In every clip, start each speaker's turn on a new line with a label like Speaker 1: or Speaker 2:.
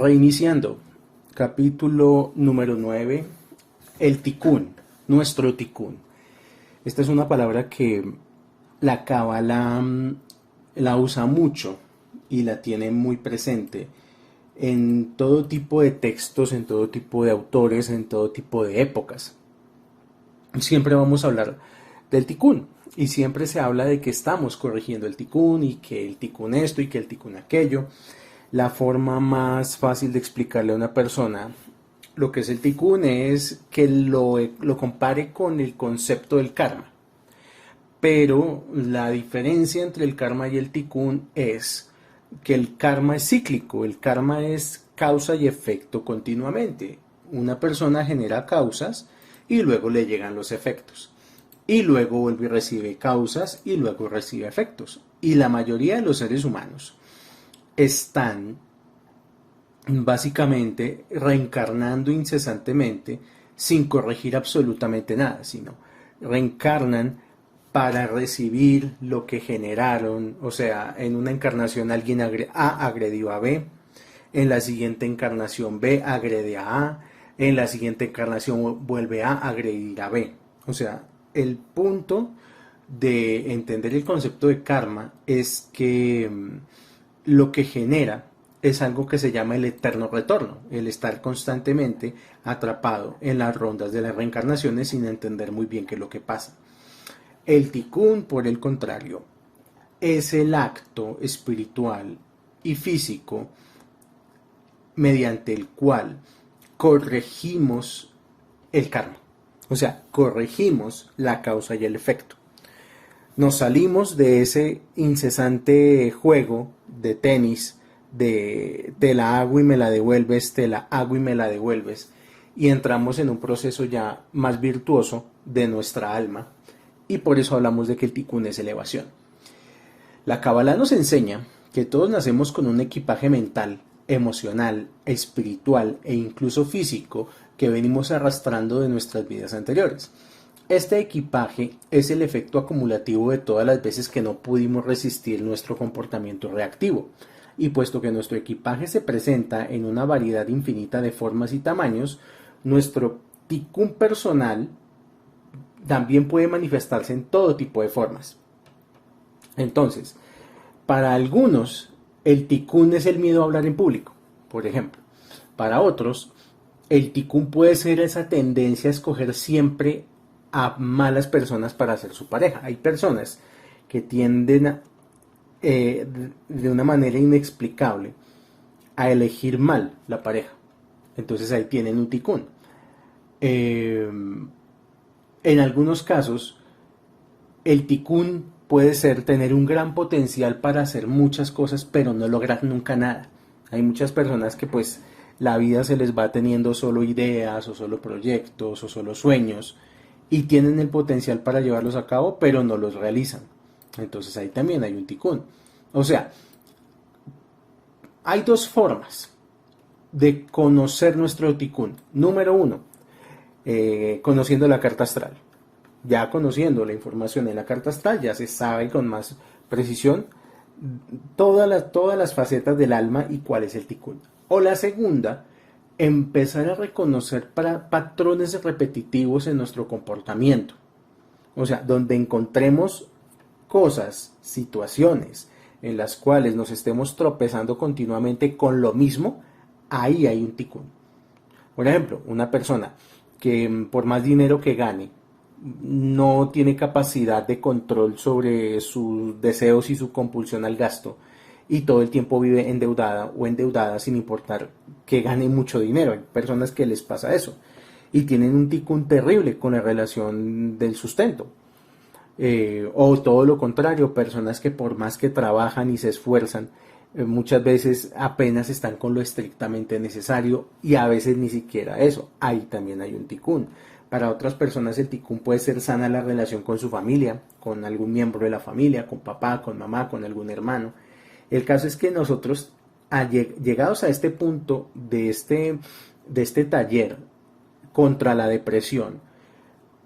Speaker 1: Reiniciando, capítulo número 9, el ticún, nuestro ticún. Esta es una palabra que la Cábala la usa mucho y la tiene muy presente en todo tipo de textos, en todo tipo de autores, en todo tipo de épocas. Siempre vamos a hablar del ticún y siempre se habla de que estamos corrigiendo el ticún y que el ticún esto y que el ticún aquello. La forma más fácil de explicarle a una persona lo que es el ticún es que lo compare con el concepto del karma. Pero la diferencia entre el karma y el ticún es que el karma es cíclico, el karma es causa y efecto continuamente. Una persona genera causas y luego le llegan los efectos. Y luego vuelve y recibe causas y luego recibe efectos. Y la mayoría de los seres humanos están básicamente reencarnando incesantemente sin corregir absolutamente nada, sino reencarnan para recibir lo que generaron. O sea, en una encarnación alguien A agredió a B, en la siguiente encarnación B agrede a A, en la siguiente encarnación vuelve A agredir a B. O sea, el punto de entender el concepto de karma es que lo que genera es algo que se llama el eterno retorno, el estar constantemente atrapado en las rondas de las reencarnaciones sin entender muy bien qué es lo que pasa. El ticún, por el contrario, es el acto espiritual y físico mediante el cual corregimos el karma. O sea, corregimos la causa y el efecto. Nos salimos de ese incesante juego de tenis, de te la hago y me la devuelves, te la hago y me la devuelves, y entramos en un proceso ya más virtuoso de nuestra alma, y por eso hablamos de que el ticún es elevación. La Cábala nos enseña que todos nacemos con un equipaje mental, emocional, espiritual e incluso físico que venimos arrastrando de nuestras vidas anteriores. Este equipaje es el efecto acumulativo de todas las veces que no pudimos resistir nuestro comportamiento reactivo. Y puesto que nuestro equipaje se presenta en una variedad infinita de formas y tamaños, nuestro ticún personal también puede manifestarse en todo tipo de formas. Entonces, para algunos, el ticún es el miedo a hablar en público, por ejemplo. Para otros, el ticún puede ser esa tendencia a escoger siempre a malas personas para ser su pareja. Hay personas que tienden de una manera inexplicable a elegir mal la pareja. Entonces ahí tienen un ticún. En algunos casos, el ticún puede ser tener un gran potencial para hacer muchas cosas, pero no lograr nunca nada. Hay muchas personas que pues la vida se les va teniendo solo ideas o solo proyectos o solo sueños y tienen el potencial para llevarlos a cabo, pero no los realizan. Entonces ahí también hay un ticún. O sea, hay dos formas de conocer nuestro ticún. Número uno, conociendo la carta astral. Ya conociendo la información en la carta astral, ya se sabe con más precisión todas las facetas del alma y cuál es el ticún. O la segunda, empezar a reconocer patrones repetitivos en nuestro comportamiento. O sea, donde encontremos cosas, situaciones en las cuales nos estemos tropezando continuamente con lo mismo, ahí hay un ticún. Por ejemplo, una persona que por más dinero que gane, no tiene capacidad de control sobre sus deseos y su compulsión al gasto y todo el tiempo vive endeudada o endeudada sin importar que gane mucho dinero. Hay personas que les pasa eso y tienen un ticún terrible con la relación del sustento. O todo lo contrario, personas que por más que trabajan y se esfuerzan, muchas veces apenas están con lo estrictamente necesario y a veces ni siquiera eso. Ahí también hay un ticún. Para otras personas el ticún puede ser sana la relación con su familia, con algún miembro de la familia, con papá, con mamá, con algún hermano. El caso es que nosotros, llegados a este punto de este taller contra la depresión,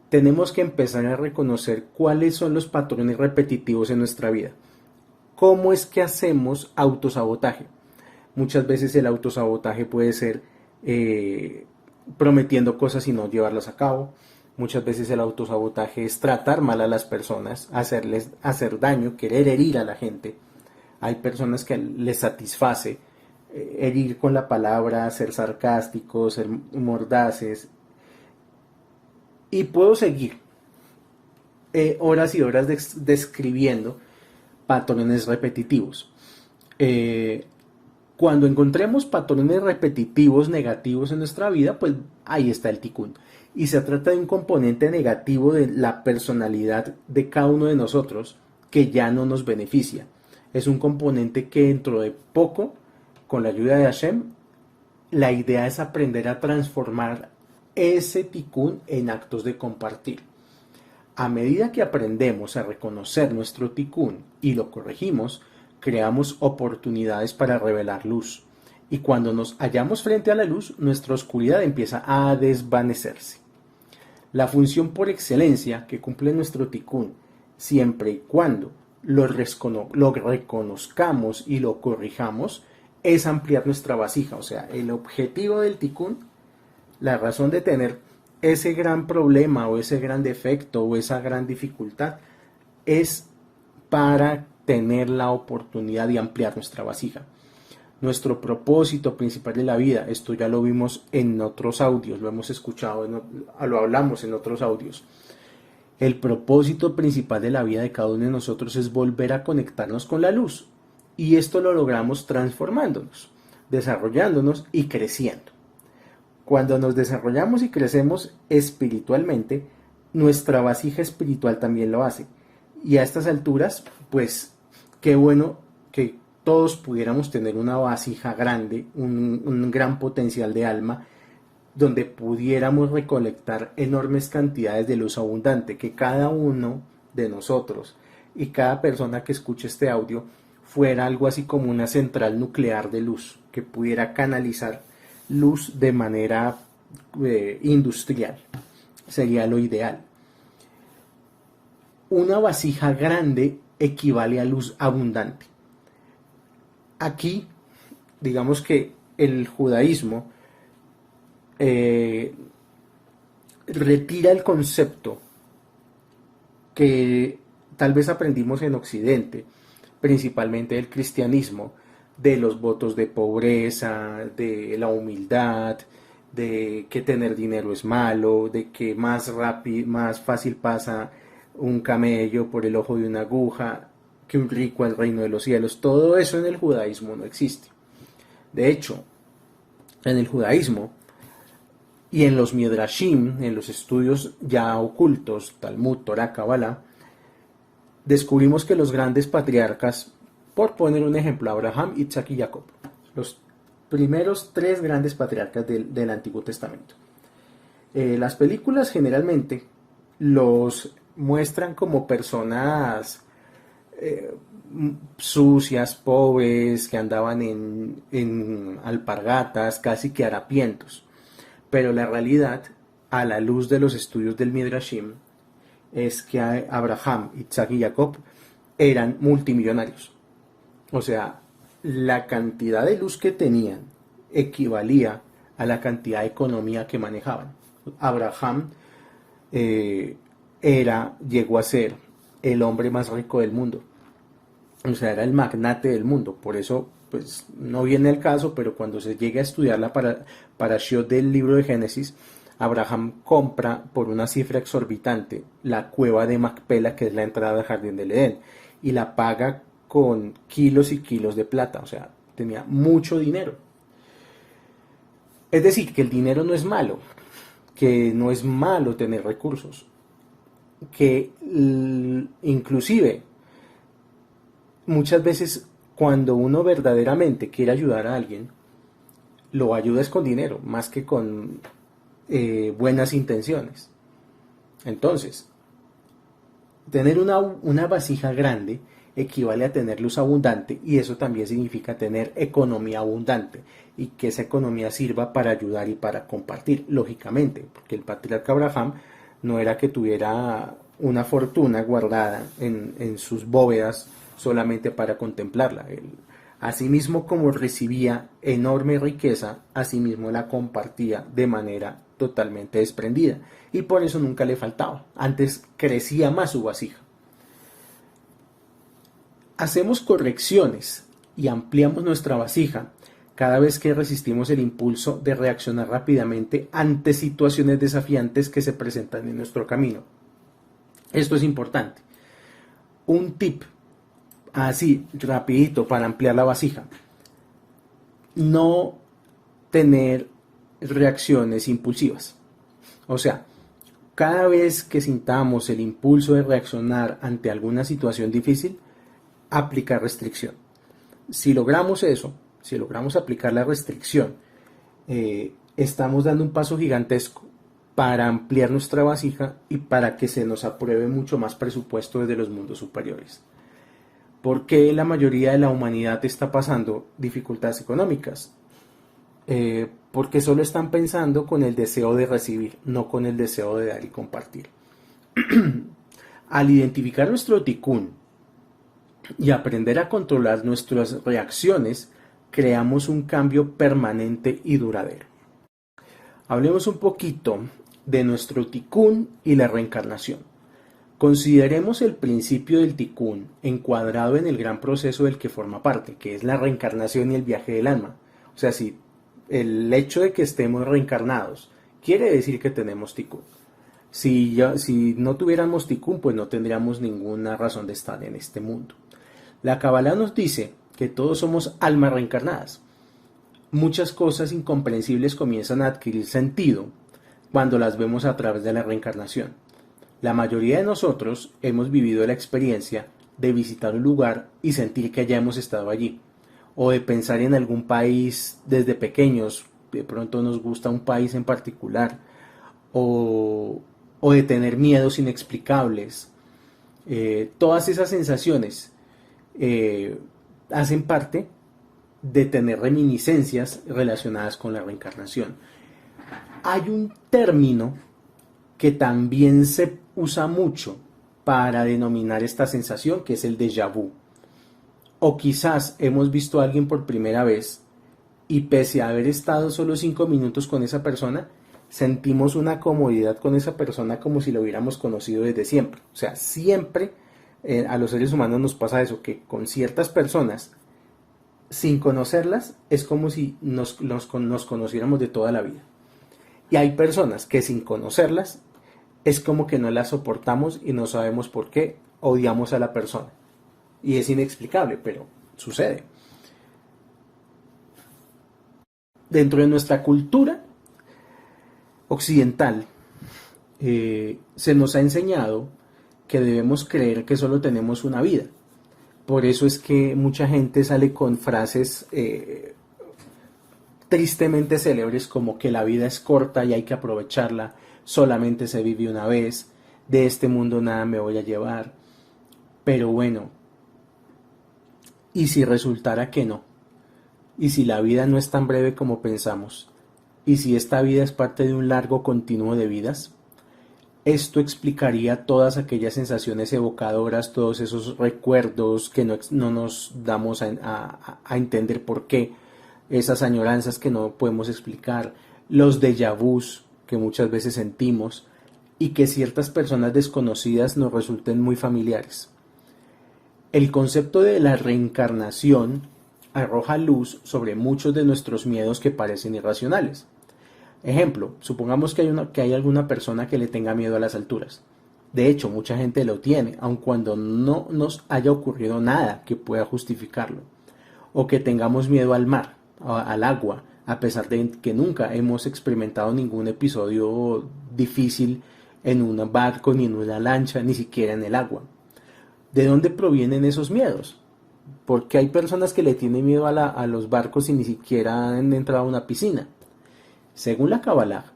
Speaker 1: tenemos que empezar a reconocer cuáles son los patrones repetitivos en nuestra vida. ¿Cómo es que hacemos autosabotaje? Muchas veces el autosabotaje puede ser prometiendo cosas y no llevarlas a cabo. Muchas veces el autosabotaje es tratar mal a las personas, hacer daño, querer herir a la gente. Hay personas que les satisface herir con la palabra, ser sarcásticos, ser mordaces. Y puedo seguir horas y horas describiendo patrones repetitivos. Cuando encontremos patrones repetitivos negativos en nuestra vida, pues ahí está el tikkun. Y se trata de un componente negativo de la personalidad de cada uno de nosotros que ya no nos beneficia. Es un componente que dentro de poco, con la ayuda de Hashem, la idea es aprender a transformar ese tikkun en actos de compartir. A medida que aprendemos a reconocer nuestro tikkun y lo corregimos, creamos oportunidades para revelar luz. Y cuando nos hallamos frente a la luz, nuestra oscuridad empieza a desvanecerse. La función por excelencia que cumple nuestro tikkun, siempre y cuando lo reconozcamos y lo corrijamos, es ampliar nuestra vasija. O sea, el objetivo del tikkun, la razón de tener ese gran problema o ese gran defecto o esa gran dificultad, es para tener la oportunidad de ampliar nuestra vasija. Nuestro propósito principal de la vida, esto ya lo vimos en otros audios, lo hemos escuchado, lo hablamos en otros audios. El propósito principal de la vida de cada uno de nosotros es volver a conectarnos con la luz. Y esto lo logramos transformándonos, desarrollándonos y creciendo. Cuando nos desarrollamos y crecemos espiritualmente, nuestra vasija espiritual también lo hace. Y a estas alturas, pues, qué bueno que todos pudiéramos tener una vasija grande, un gran potencial de alma, donde pudiéramos recolectar enormes cantidades de luz abundante, que cada uno de nosotros y cada persona que escuche este audio fuera algo así como una central nuclear de luz, que pudiera canalizar luz de manera industrial. Sería lo ideal. Una vasija grande equivale a luz abundante. Aquí, digamos que el judaísmo retira el concepto que tal vez aprendimos en Occidente, principalmente del cristianismo, de los votos de pobreza, de la humildad, de que tener dinero es malo, de que más fácil pasa un camello por el ojo de una aguja que un rico al reino de los cielos. Todo eso en el judaísmo no existe. De hecho, en el judaísmo y en los midrashim, en los estudios ya ocultos, Talmud, Torah, Kabbalah, descubrimos que los grandes patriarcas, por poner un ejemplo, Abraham, Isaac y Jacob, los primeros 3 grandes patriarcas del Antiguo Testamento. Las películas generalmente los muestran como personas sucias, pobres, que andaban en alpargatas, casi que harapientos. Pero la realidad, a la luz de los estudios del Midrashim, es que Abraham, Isaac y Jacob eran multimillonarios. O sea, la cantidad de luz que tenían equivalía a la cantidad de economía que manejaban. Abraham llegó a ser el hombre más rico del mundo. O sea, era el magnate del mundo. Por eso, pues, no viene el caso, pero cuando se llegue a estudiar la parashiot del libro de Génesis, Abraham compra por una cifra exorbitante la cueva de Macpela, que es la entrada al jardín del Edén, y la paga con kilos y kilos de plata. O sea, tenía mucho dinero. Es decir, que el dinero no es malo, que no es malo tener recursos, que inclusive muchas veces cuando uno verdaderamente quiere ayudar a alguien, lo ayudas con dinero, más que con buenas intenciones. Entonces, tener una vasija grande equivale a tener luz abundante, y eso también significa tener economía abundante, y que esa economía sirva para ayudar y para compartir, lógicamente, porque el patriarca Abraham no era que tuviera una fortuna guardada en sus bóvedas solamente para contemplarla. Asimismo, como recibía enorme riqueza, asimismo la compartía de manera totalmente desprendida, y por eso nunca le faltaba. Antes crecía más su vasija. Hacemos correcciones y ampliamos nuestra vasija cada vez que resistimos el impulso de reaccionar rápidamente ante situaciones desafiantes que se presentan en nuestro camino. Esto es importante. Un tip así rapidito para ampliar la vasija: no tener reacciones impulsivas. O sea, cada vez que sintamos el impulso de reaccionar ante alguna situación difícil, aplicar restricción. Si logramos eso, si logramos aplicar la restricción, estamos dando un paso gigantesco para ampliar nuestra vasija y para que se nos apruebe mucho más presupuesto desde los mundos superiores. ¿Por qué la mayoría de la humanidad está pasando dificultades económicas? Porque solo están pensando con el deseo de recibir, no con el deseo de dar y compartir. Al identificar nuestro tikkun y aprender a controlar nuestras reacciones, creamos un cambio permanente y duradero. Hablemos un poquito de nuestro tikkun y la reencarnación. Consideremos el principio del tikkun encuadrado en el gran proceso del que forma parte, que es la reencarnación y el viaje del alma. O sea, si el hecho de que estemos reencarnados quiere decir que tenemos tikkun. Si no tuviéramos tikkun, pues no tendríamos ninguna razón de estar en este mundo. La Kabbalah nos dice que todos somos almas reencarnadas. Muchas cosas incomprensibles comienzan a adquirir sentido cuando las vemos a través de la reencarnación. La mayoría de nosotros hemos vivido la experiencia de visitar un lugar y sentir que ya hemos estado allí, o de pensar en algún país desde pequeños, de pronto nos gusta un país en particular, o de tener miedos inexplicables. Todas esas sensaciones hacen parte de tener reminiscencias relacionadas con la reencarnación. Hay un término que también se usa mucho para denominar esta sensación, que es el déjà vu. O quizás hemos visto a alguien por primera vez y pese a haber estado solo 5 minutos con esa persona, sentimos una comodidad con esa persona como si lo hubiéramos conocido desde siempre. O sea, siempre a los seres humanos nos pasa eso, que con ciertas personas, sin conocerlas, es como si nos conociéramos de toda la vida. Y hay personas que sin conocerlas, es como que no las soportamos y no sabemos por qué odiamos a la persona. Y es inexplicable, pero sucede. Dentro de nuestra cultura occidental, se nos ha enseñado que debemos creer que solo tenemos una vida. Por eso es que mucha gente sale con frases tristemente célebres como que la vida es corta y hay que aprovecharla, solamente se vive una vez, de este mundo nada me voy a llevar. Pero bueno, ¿y si resultara que no? ¿Y si la vida no es tan breve como pensamos? ¿Y si esta vida es parte de un largo continuo de vidas? Esto explicaría todas aquellas sensaciones evocadoras, todos esos recuerdos que no nos damos a entender por qué, esas añoranzas que no podemos explicar, los déjà vus que muchas veces sentimos y que ciertas personas desconocidas nos resulten muy familiares. El concepto de la reencarnación arroja luz sobre muchos de nuestros miedos que parecen irracionales. Ejemplo, supongamos que hay alguna persona que le tenga miedo a las alturas. De hecho, mucha gente lo tiene, aun cuando no nos haya ocurrido nada que pueda justificarlo. O que tengamos miedo al mar, al agua, a pesar de que nunca hemos experimentado ningún episodio difícil en un barco, ni en una lancha, ni siquiera en el agua. ¿De dónde provienen esos miedos? Porque hay personas que le tienen miedo a los barcos y ni siquiera han entrado a una piscina. Según la Kabbalah,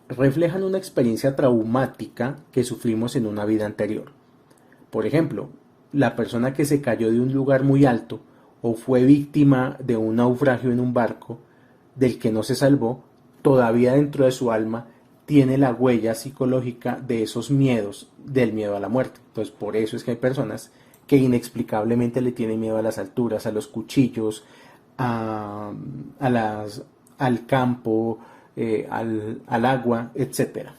Speaker 1: reflejan una experiencia traumática que sufrimos en una vida anterior. Por ejemplo, la persona que se cayó de un lugar muy alto o fue víctima de un naufragio en un barco del que no se salvó, todavía dentro de su alma tiene la huella psicológica de esos miedos, del miedo a la muerte. Entonces, por eso es que hay personas que inexplicablemente le tiene miedo a las alturas, a los cuchillos, al campo, al agua, etcétera.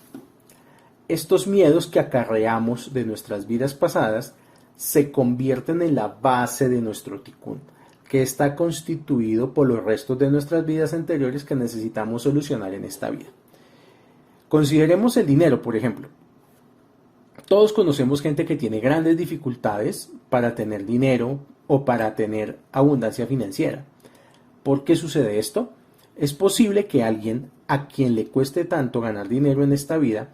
Speaker 1: Estos miedos que acarreamos de nuestras vidas pasadas se convierten en la base de nuestro tikkun, que está constituido por los restos de nuestras vidas anteriores que necesitamos solucionar en esta vida. Consideremos el dinero, por ejemplo. Todos conocemos gente que tiene grandes dificultades para tener dinero o para tener abundancia financiera. ¿Por qué sucede esto? Es posible que alguien a quien le cueste tanto ganar dinero en esta vida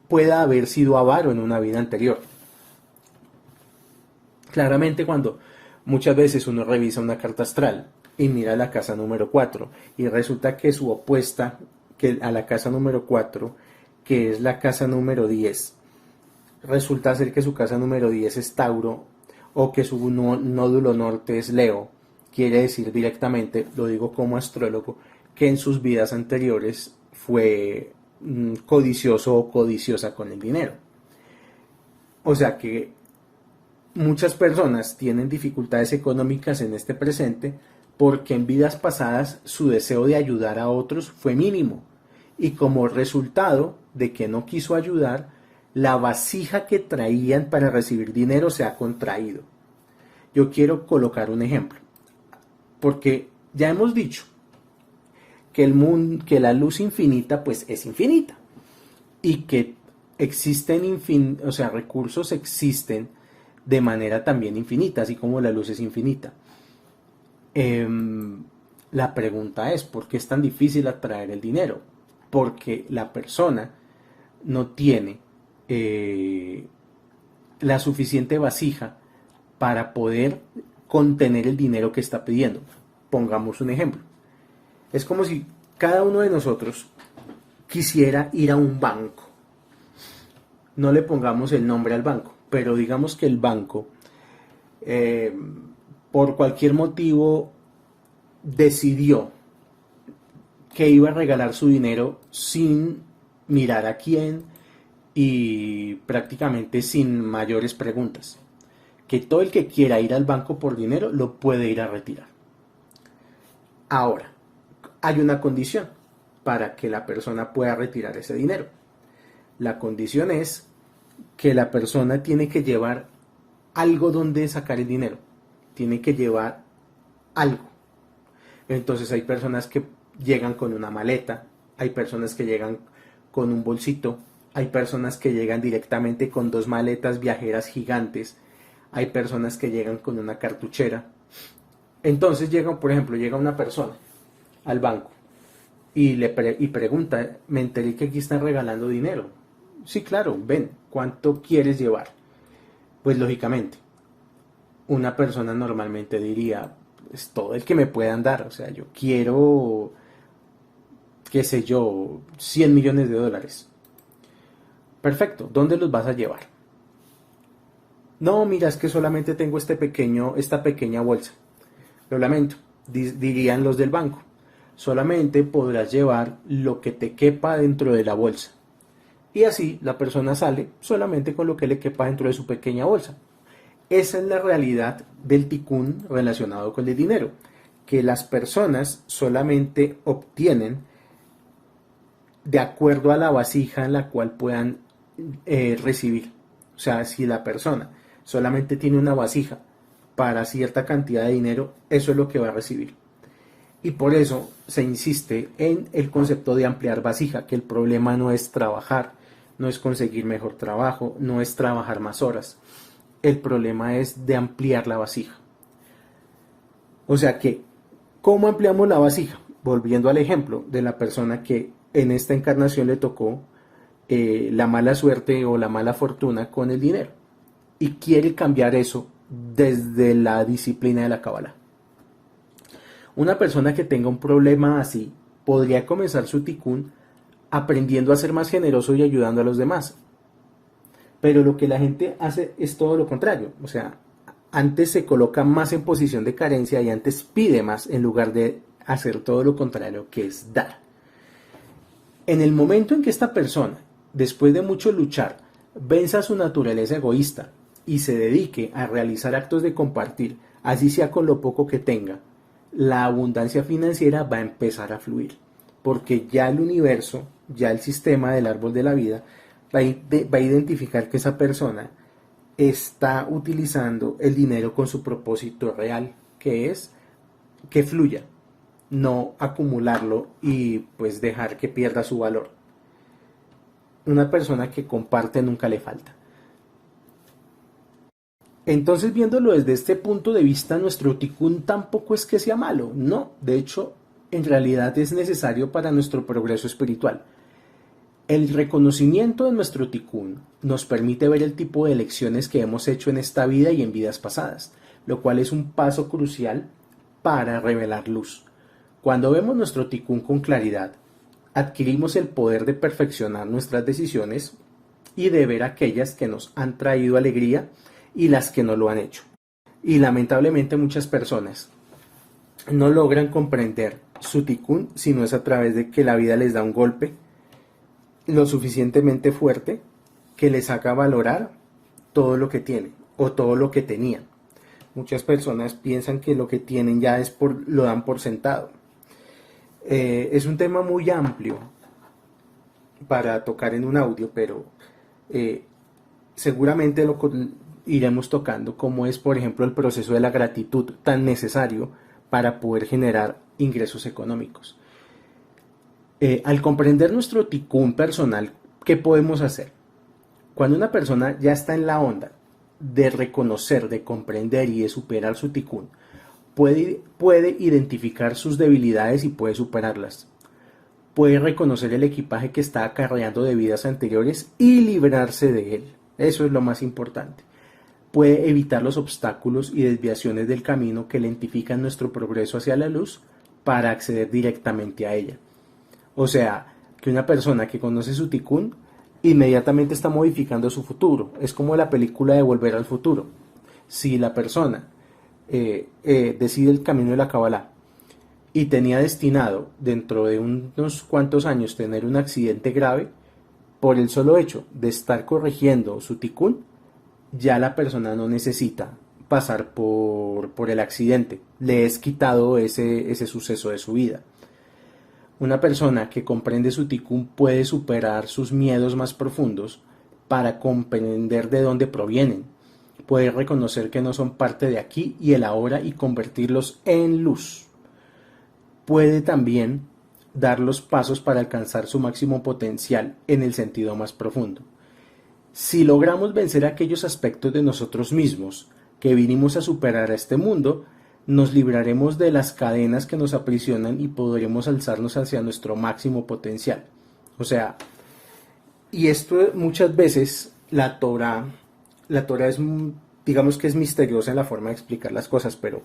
Speaker 1: pueda haber sido avaro en una vida anterior. Claramente, cuando muchas veces uno revisa una carta astral y mira la casa número 4 y resulta que su opuesta a la casa número 4, que es la casa número 10, resulta ser que su casa número 10 es Tauro o que su nódulo norte es Leo, quiere decir directamente, lo digo como astrólogo, que en sus vidas anteriores fue codicioso o codiciosa con el dinero. O sea que muchas personas tienen dificultades económicas en este presente porque en vidas pasadas su deseo de ayudar a otros fue mínimo y como resultado de que no quiso ayudar, la vasija que traían para recibir dinero se ha contraído. Yo quiero colocar un ejemplo, porque ya hemos dicho que el mundo, que la luz infinita pues es infinita y que existen recursos existen de manera también infinita, así como la luz es infinita. La pregunta es, ¿por qué es tan difícil atraer el dinero? Porque la persona no tiene la suficiente vasija para poder contener el dinero que está pidiendo. Pongamos un ejemplo. Es como si cada uno de nosotros quisiera ir a un banco. No le pongamos el nombre al banco, pero digamos que el banco, por cualquier motivo, decidió que iba a regalar su dinero sin mirar a quién y prácticamente sin mayores preguntas. Que todo el que quiera ir al banco por dinero lo puede ir a retirar. Ahora, hay una condición para que la persona pueda retirar ese dinero. La condición es que la persona tiene que llevar algo donde sacar el dinero. Tiene que llevar algo. Entonces hay personas que llegan con una maleta, hay personas que llegan con un bolsito, hay personas que llegan directamente con 2 maletas viajeras gigantes, hay personas que llegan con una cartuchera. Entonces llega una persona al banco y pregunta, me enteré que aquí están regalando dinero. Sí, claro, ven, ¿cuánto quieres llevar? Pues lógicamente, una persona normalmente diría, es todo el que me puedan dar, o sea, yo quiero, qué sé yo, 100 millones de dólares. Perfecto, ¿dónde los vas a llevar? No, mira, es que solamente tengo esta pequeña bolsa. Lo lamento, dirían los del banco. Solamente podrás llevar lo que te quepa dentro de la bolsa. Y así la persona sale solamente con lo que le quepa dentro de su pequeña bolsa. Esa es la realidad del tikkun relacionado con el dinero, que las personas solamente obtienen de acuerdo a la vasija en la cual puedan recibir. O sea, si la persona solamente tiene una vasija para cierta cantidad de dinero, eso es lo que va a recibir. Y por eso se insiste en el concepto de ampliar vasija, que el problema no es trabajar, no es conseguir mejor trabajo, no es trabajar más horas. El problema es de ampliar la vasija. O sea que, ¿cómo ampliamos la vasija? Volviendo al ejemplo de la persona que en esta encarnación le tocó la mala suerte o la mala fortuna con el dinero y quiere cambiar eso desde la disciplina de la Kabbalah. Una persona que tenga un problema así podría comenzar su tikkun aprendiendo a ser más generoso y ayudando a los demás. Pero lo que la gente hace es todo lo contrario. O sea, antes se coloca más en posición de carencia y antes pide más en lugar de hacer todo lo contrario, que es dar. En el momento en que esta persona, después de mucho luchar, venza su naturaleza egoísta y se dedique a realizar actos de compartir, así sea con lo poco que tenga, la abundancia financiera va a empezar a fluir, porque ya el universo, ya el sistema del árbol de la vida va a identificar que esa persona está utilizando el dinero con su propósito real, que es que fluya, no acumularlo y pues dejar que pierda su valor. Una persona que comparte nunca le falta. Entonces, viéndolo desde este punto de vista, nuestro tikkun tampoco es que sea malo, no, de hecho, en realidad es necesario para nuestro progreso espiritual. El reconocimiento de nuestro tikkun nos permite ver el tipo de elecciones que hemos hecho en esta vida y en vidas pasadas, lo cual es un paso crucial para revelar luz. Cuando vemos nuestro tikkun con claridad, adquirimos el poder de perfeccionar nuestras decisiones y de ver aquellas que nos han traído alegría y las que no lo han hecho. Y lamentablemente muchas personas no logran comprender su tikkun si no es a través de que la vida les da un golpe lo suficientemente fuerte que les haga valorar todo lo que tienen o todo lo que tenían. Muchas personas piensan que lo que tienen ya lo dan por sentado. Es un tema muy amplio para tocar en un audio, pero seguramente lo iremos tocando, como es, por ejemplo, el proceso de la gratitud tan necesario para poder generar ingresos económicos. Al comprender nuestro tikkun personal, ¿qué podemos hacer? Cuando una persona ya está en la onda de reconocer, de comprender y de superar su tikkun, puede identificar sus debilidades y puede superarlas. Puede reconocer el equipaje que está acarreando de vidas anteriores y librarse de él. Eso es lo más importante. Puede evitar los obstáculos y desviaciones del camino que lentifican nuestro progreso hacia la luz para acceder directamente a ella. O sea, que una persona que conoce su tikkun inmediatamente está modificando su futuro. Es como la película de Volver al Futuro. Si la persona decide el camino de la Kabbalah y tenía destinado dentro de unos cuantos años tener un accidente grave, por el solo hecho de estar corrigiendo su tikkun, ya la persona no necesita pasar por el accidente. Le es quitado ese suceso de su vida. Una persona que comprende su tikkun puede superar sus miedos más profundos para comprender de dónde provienen. Puede reconocer que no son parte de aquí y el ahora y convertirlos en luz. Puede también dar los pasos para alcanzar su máximo potencial en el sentido más profundo. Si logramos vencer aquellos aspectos de nosotros mismos que vinimos a superar a este mundo, nos libraremos de las cadenas que nos aprisionan y podremos alzarnos hacia nuestro máximo potencial. O sea, y esto muchas veces la Torah es, digamos que es misteriosa en la forma de explicar las cosas, pero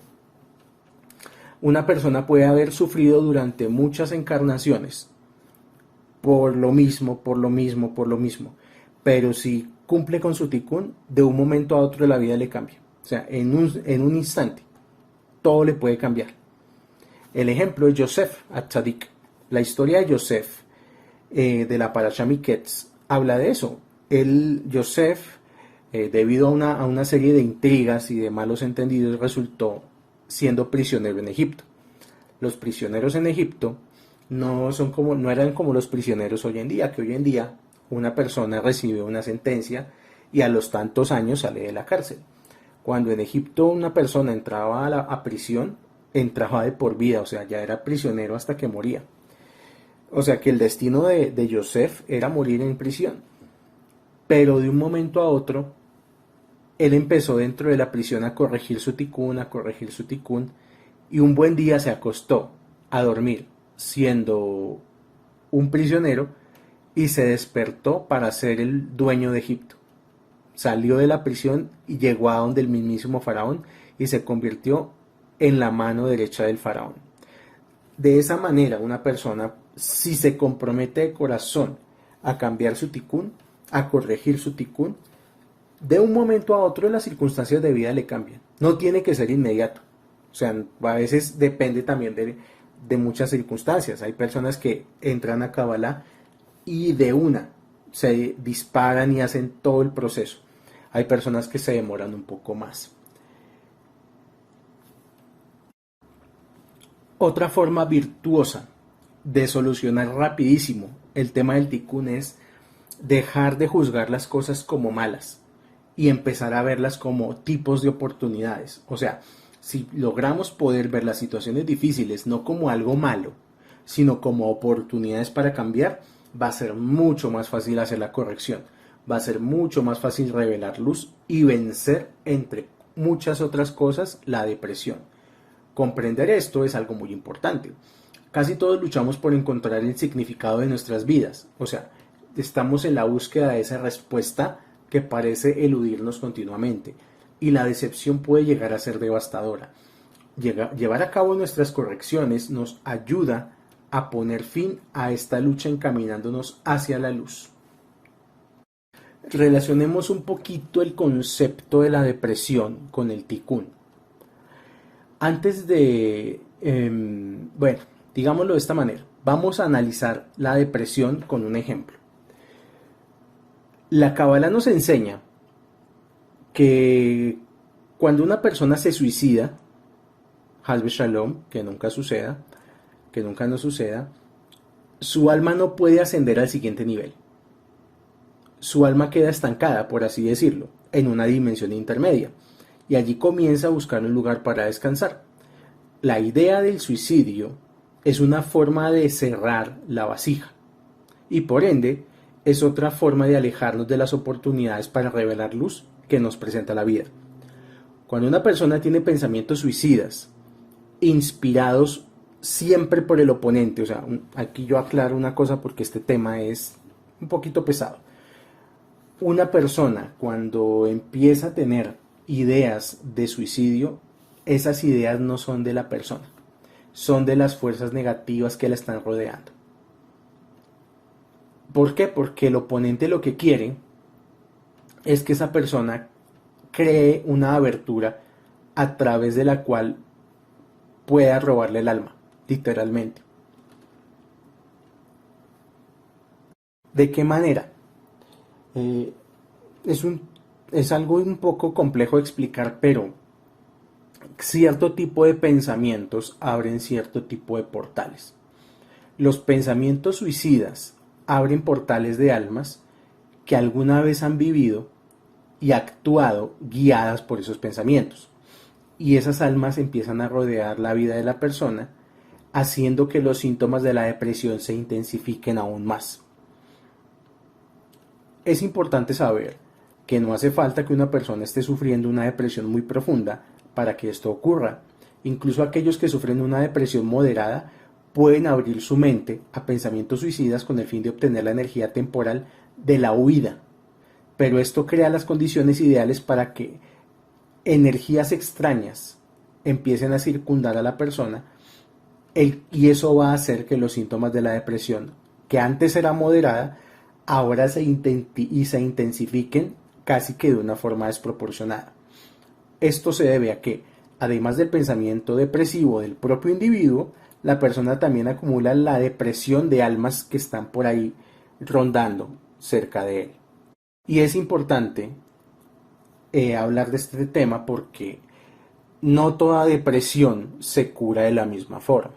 Speaker 1: una persona puede haber sufrido durante muchas encarnaciones por lo mismo, pero si cumple con su tikkun, de un momento a otro la vida le cambia. O sea, en un instante todo le puede cambiar. El ejemplo es Yosef Atzadik. La historia de Yosef de la Parashá Miketz habla de eso. Yosef, debido a una serie de intrigas y de malos entendidos, resultó siendo prisionero en Egipto. Los prisioneros en Egipto no eran como los prisioneros hoy en día, que hoy en día una persona recibe una sentencia y a los tantos años sale de la cárcel. Cuando en Egipto una persona entraba a prisión, entraba de por vida, o sea, ya era prisionero hasta que moría. O sea que el destino de Yosef era morir en prisión. Pero de un momento a otro, él empezó dentro de la prisión a corregir su tikkun, y un buen día se acostó a dormir siendo un prisionero y se despertó para ser el dueño de Egipto. Salió de la prisión y llegó a donde el mismísimo faraón y se convirtió en la mano derecha del faraón. De esa manera, una persona, si se compromete de corazón a cambiar su tikkun, a corregir su tikkun, de un momento a otro las circunstancias de vida le cambian. No tiene que ser inmediato. O sea, a veces depende también de muchas circunstancias. Hay personas que entran a Kabbalah y de una se disparan y hacen todo el proceso. Hay personas que se demoran un poco más. Otra forma virtuosa de solucionar rapidísimo el tema del tikkun es dejar de juzgar las cosas como malas y empezar a verlas como tipos de oportunidades. O sea, si logramos poder ver las situaciones difíciles no como algo malo, sino como oportunidades para cambiar, va a ser mucho más fácil hacer la corrección, va a ser mucho más fácil revelar luz y vencer, entre muchas otras cosas, la depresión. Comprender esto es algo muy importante. Casi todos luchamos por encontrar el significado de nuestras vidas, o sea, estamos en la búsqueda de esa respuesta que parece eludirnos continuamente, y la decepción puede llegar a ser devastadora. Llevar a cabo nuestras correcciones nos ayuda a poner fin a esta lucha encaminándonos hacia la luz. Relacionemos un poquito el concepto de la depresión con el tikkun. Antes de, bueno, digámoslo de esta manera, vamos a analizar la depresión con un ejemplo. La Kabbalah nos enseña que cuando una persona se suicida, Hasbe Shalom, que nunca suceda, que nunca nos suceda, su alma no puede ascender al siguiente nivel. Su alma queda estancada, por así decirlo, en una dimensión intermedia, y allí comienza a buscar un lugar para descansar. La idea del suicidio es una forma de cerrar la vasija, y por ende es otra forma de alejarnos de las oportunidades para revelar luz que nos presenta la vida. Cuando una persona tiene pensamientos suicidas, inspirados siempre por el oponente, o sea, aquí yo aclaro una cosa porque este tema es un poquito pesado. Una persona cuando empieza a tener ideas de suicidio, esas ideas no son de la persona, son de las fuerzas negativas que la están rodeando. ¿Por qué? Porque el oponente lo que quiere es que esa persona cree una abertura a través de la cual pueda robarle el alma, literalmente. ¿De qué manera? Es algo un poco complejo de explicar, pero cierto tipo de pensamientos abren cierto tipo de portales. Los pensamientos suicidas abren portales de almas que alguna vez han vivido y actuado guiadas por esos pensamientos. Y esas almas empiezan a rodear la vida de la persona, haciendo que los síntomas de la depresión se intensifiquen aún más. Es importante saber que no hace falta que una persona esté sufriendo una depresión muy profunda para que esto ocurra. Incluso aquellos que sufren una depresión moderada pueden abrir su mente a pensamientos suicidas con el fin de obtener la energía temporal de la huida. Pero esto crea las condiciones ideales para que energías extrañas empiecen a circundar a la persona y eso va a hacer que los síntomas de la depresión, que antes era moderada, ahora se intensifiquen casi que de una forma desproporcionada. Esto se debe a que, además del pensamiento depresivo del propio individuo, la persona también acumula la depresión de almas que están por ahí rondando cerca de él. Y es importante hablar de este tema porque no toda depresión se cura de la misma forma.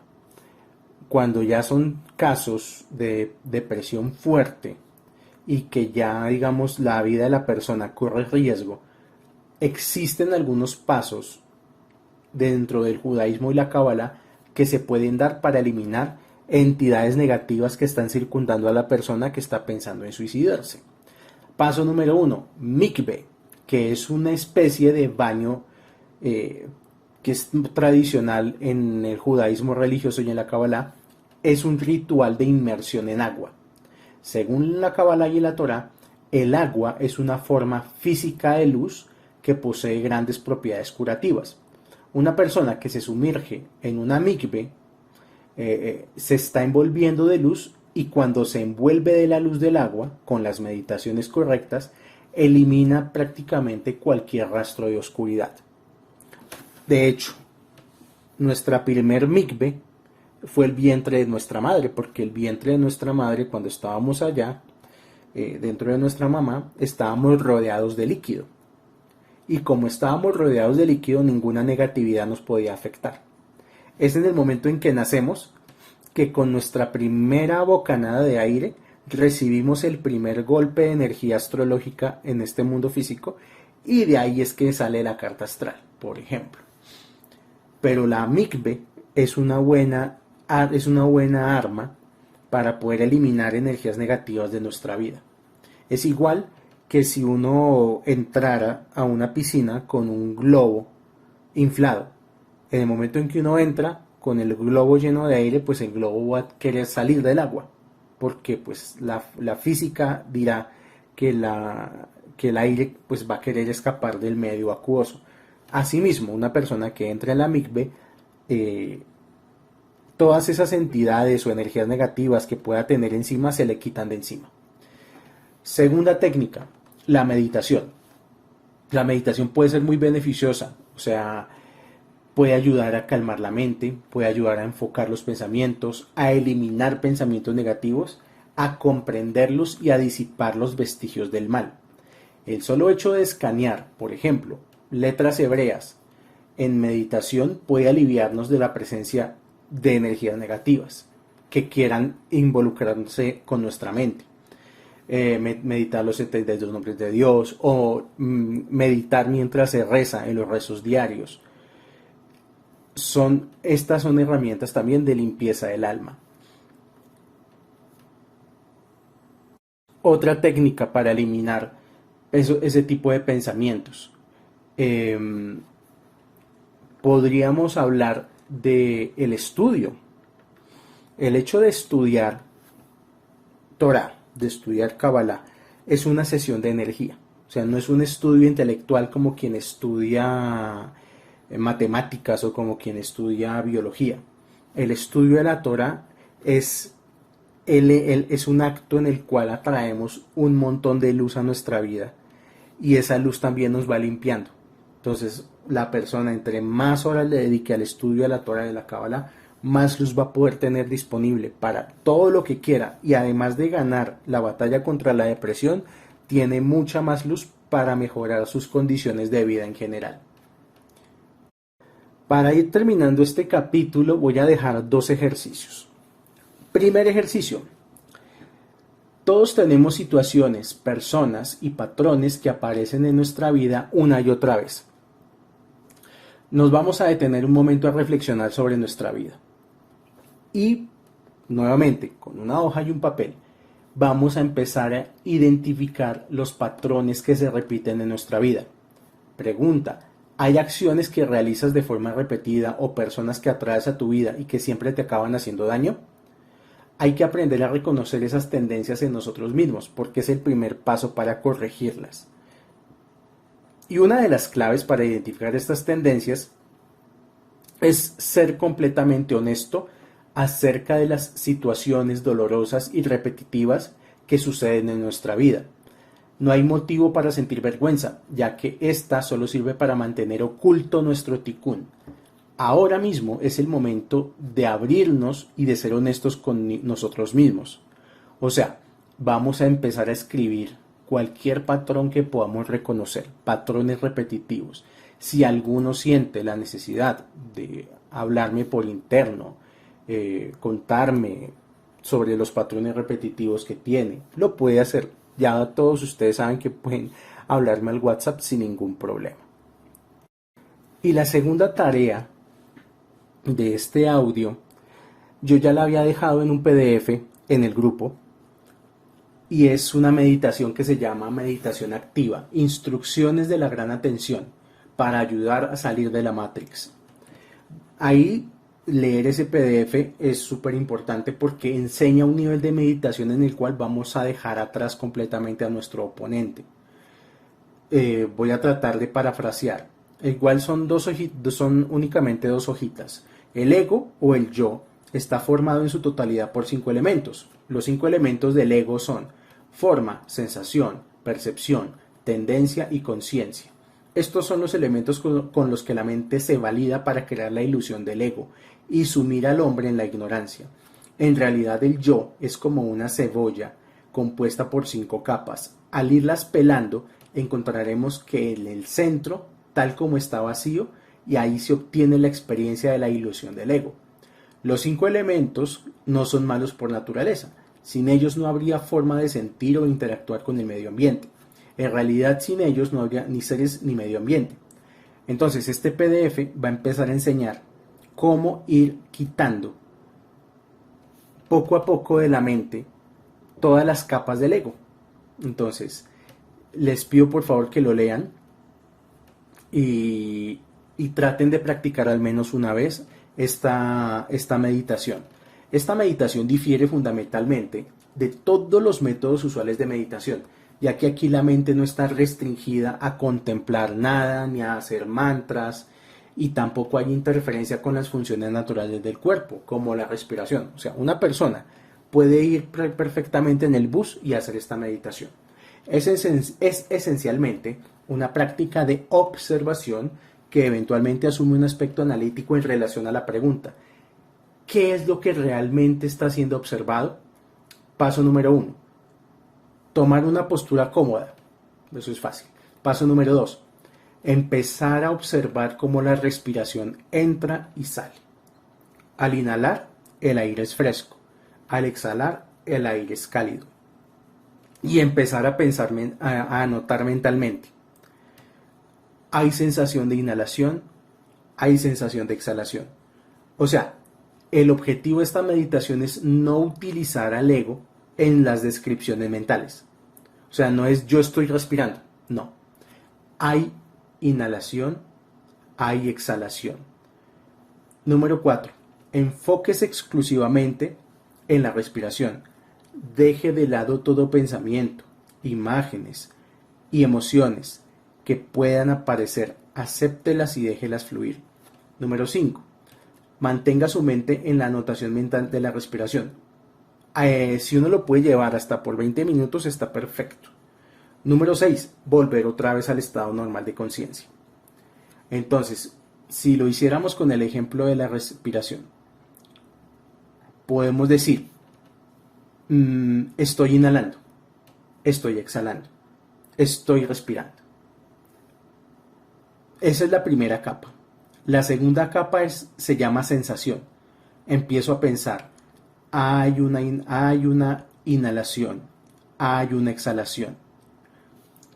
Speaker 1: Cuando ya son casos de depresión fuerte y que ya, digamos, la vida de la persona corre riesgo, existen algunos pasos dentro del judaísmo y la cábala que se pueden dar para eliminar entidades negativas que están circundando a la persona que está pensando en suicidarse. Paso número 1, mikve, que es una especie de baño que es tradicional en el judaísmo religioso y en la cábala. Es un ritual de inmersión en agua. Según la cábala y la Torá, el agua es una forma física de luz que posee grandes propiedades curativas. Una persona que se sumerge en una mikve se está envolviendo de luz, y cuando se envuelve de la luz del agua con las meditaciones correctas, elimina prácticamente cualquier rastro de oscuridad. De hecho, nuestra primer mikve fue el vientre de nuestra madre, porque el vientre de nuestra madre, cuando estábamos allá, dentro de nuestra mamá, estábamos rodeados de líquido. y como estábamos rodeados de líquido, ninguna negatividad nos podía afectar. Es en el momento en que nacemos que con nuestra primera bocanada de aire recibimos el primer golpe de energía astrológica en este mundo físico, y de ahí es que sale la carta astral, por ejemplo. Pero la mikve es una buena arma para poder eliminar energías negativas de nuestra vida. Es igual que si uno entrara a una piscina con un globo inflado. En el momento en que uno entra con el globo lleno de aire, pues el globo va a querer salir del agua, porque pues la física dirá que el aire pues va a querer escapar del medio acuoso. Asimismo, una persona que entra en la mikve, todas esas entidades o energías negativas que pueda tener encima se le quitan de encima. Segunda técnica, la meditación. La meditación puede ser muy beneficiosa, o sea, puede ayudar a calmar la mente, puede ayudar a enfocar los pensamientos, a eliminar pensamientos negativos, a comprenderlos y a disipar los vestigios del mal. El solo hecho de escanear, por ejemplo, letras hebreas en meditación puede aliviarnos de la presencia de energías negativas que quieran involucrarse con nuestra mente. Meditar los 72 nombres de Dios o meditar mientras se reza en los rezos diarios. Estas son herramientas también de limpieza del alma. Otra técnica para eliminar ese tipo de pensamientos. Podríamos hablar del estudio. El hecho de estudiar Torah, de estudiar Kabbalah, es una sesión de energía. O sea, no es un estudio intelectual como quien estudia matemáticas o como quien estudia biología. El estudio de la Torah es un acto en el cual atraemos un montón de luz a nuestra vida, y esa luz también nos va limpiando. Entonces, la persona, entre más horas le dedique al estudio de la Torah, de la Kabbalah, más luz va a poder tener disponible para todo lo que quiera, y además de ganar la batalla contra la depresión, tiene mucha más luz para mejorar sus condiciones de vida en general. Para ir terminando este capítulo, voy a dejar 2 ejercicios. Primer ejercicio. Todos tenemos situaciones, personas y patrones que aparecen en nuestra vida una y otra vez. Nos vamos a detener un momento a reflexionar sobre nuestra vida. Y, nuevamente, con una hoja y un papel, vamos a empezar a identificar los patrones que se repiten en nuestra vida. Pregunta: ¿hay acciones que realizas de forma repetida o personas que atraes a tu vida y que siempre te acaban haciendo daño? Hay que aprender a reconocer esas tendencias en nosotros mismos, porque es el primer paso para corregirlas. Y una de las claves para identificar estas tendencias es ser completamente honesto acerca de las situaciones dolorosas y repetitivas que suceden en nuestra vida. No hay motivo para sentir vergüenza, ya que esta solo sirve para mantener oculto nuestro tikkun. Ahora mismo es el momento de abrirnos y de ser honestos con nosotros mismos. O sea, vamos a empezar a escribir cualquier patrón que podamos reconocer, patrones repetitivos. Si alguno siente la necesidad de hablarme por interno, contarme sobre los patrones repetitivos que tiene, lo puede hacer. Ya todos ustedes saben que pueden hablarme al WhatsApp sin ningún problema. Y la segunda tarea de este audio, yo ya la había dejado en un PDF en el grupo, y es una meditación que se llama meditación activa, instrucciones de la gran atención para ayudar a salir de la Matrix. Ahí leer ese PDF es súper importante porque enseña un nivel de meditación en el cual vamos a dejar atrás completamente a nuestro oponente. Voy a tratar de parafrasear. Igual son únicamente 2 hojitas. El ego o el yo está formado en su totalidad por 5 elementos. Los 5 elementos del ego son forma, sensación, percepción, tendencia y conciencia. Estos son los elementos con los que la mente se valida para crear la ilusión del ego y sumir al hombre en la ignorancia. En realidad, el yo es como una cebolla compuesta por 5 capas. Al irlas pelando, encontraremos que en el centro, tal como está vacío, y ahí se obtiene la experiencia de la ilusión del ego. Los 5 elementos no son malos por naturaleza. Sin ellos no habría forma de sentir o interactuar con el medio ambiente. En realidad, sin ellos no habría ni seres ni medio ambiente. Entonces, este PDF va a empezar a enseñar cómo ir quitando poco a poco de la mente todas las capas del ego. Entonces, les pido por favor que lo lean y traten de practicar al menos una vez esta meditación. Esta meditación difiere fundamentalmente de todos los métodos usuales de meditación, ya que aquí la mente no está restringida a contemplar nada ni a hacer mantras, y tampoco hay interferencia con las funciones naturales del cuerpo, como la respiración. O sea, una persona puede ir perfectamente en el bus y hacer esta meditación. Es esencialmente una práctica de observación que eventualmente asume un aspecto analítico en relación a la pregunta: ¿qué es lo que realmente está siendo observado? Paso número 1. Tomar una postura cómoda. Eso es fácil. Paso número 2. Empezar a observar cómo la respiración entra y sale. Al inhalar, el aire es fresco. Al exhalar, el aire es cálido. Y empezar a pensar, a anotar mentalmente: hay sensación de inhalación, hay sensación de exhalación. O sea, el objetivo de esta meditación es no utilizar al ego en las descripciones mentales. O sea, no es yo estoy respirando, no. Hay inhalación, hay exhalación. Número 4. Enfóquese exclusivamente en la respiración. Deje de lado todo pensamiento, imágenes y emociones que puedan aparecer. Acéptelas y déjelas fluir. Número 5. Mantenga su mente en la anotación mental de la respiración. Si uno lo puede llevar hasta por 20 minutos, está perfecto. Número 6. Volver otra vez al estado normal de conciencia. Entonces, si lo hiciéramos con el ejemplo de la respiración, podemos decir: estoy inhalando, estoy exhalando, estoy respirando. Esa es la primera capa. La segunda capa se llama sensación. Empiezo a pensar: hay una inhalación, hay una exhalación.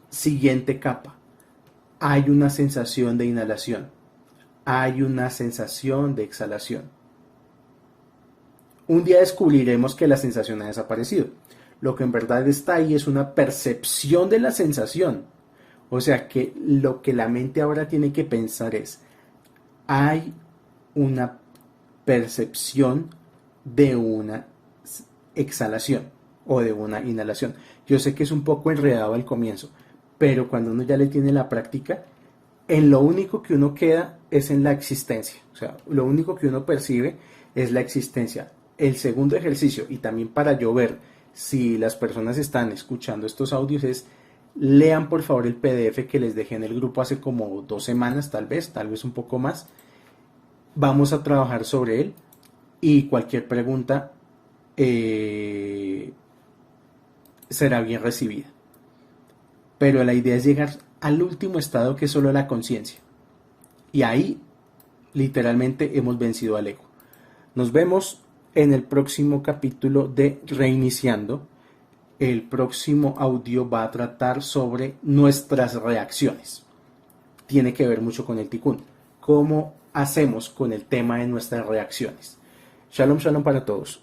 Speaker 1: Siguiente capa: hay una sensación de inhalación, hay una sensación de exhalación. Un día descubriremos que la sensación ha desaparecido. Lo que en verdad está ahí es una percepción de la sensación. O sea que lo que la mente ahora tiene que pensar es: hay una percepción de una exhalación o de una inhalación. Yo sé que es un poco enredado al comienzo, pero cuando uno ya le tiene la práctica, en lo único que uno queda es en la existencia. O sea, lo único que uno percibe es la existencia. El segundo ejercicio, y también para yo ver si las personas están escuchando estos audios, es: lean por favor el PDF que les dejé en el grupo hace como 2 semanas, tal vez un poco más. Vamos a trabajar sobre él y cualquier pregunta será bien recibida. Pero la idea es llegar al último estado, que es solo la conciencia. Y ahí literalmente hemos vencido al ego. Nos vemos en el próximo capítulo de Reiniciando. El próximo audio va a tratar sobre nuestras reacciones. Tiene que ver mucho con el Tikkun. ¿Cómo hacemos con el tema de nuestras reacciones? Shalom, shalom para todos.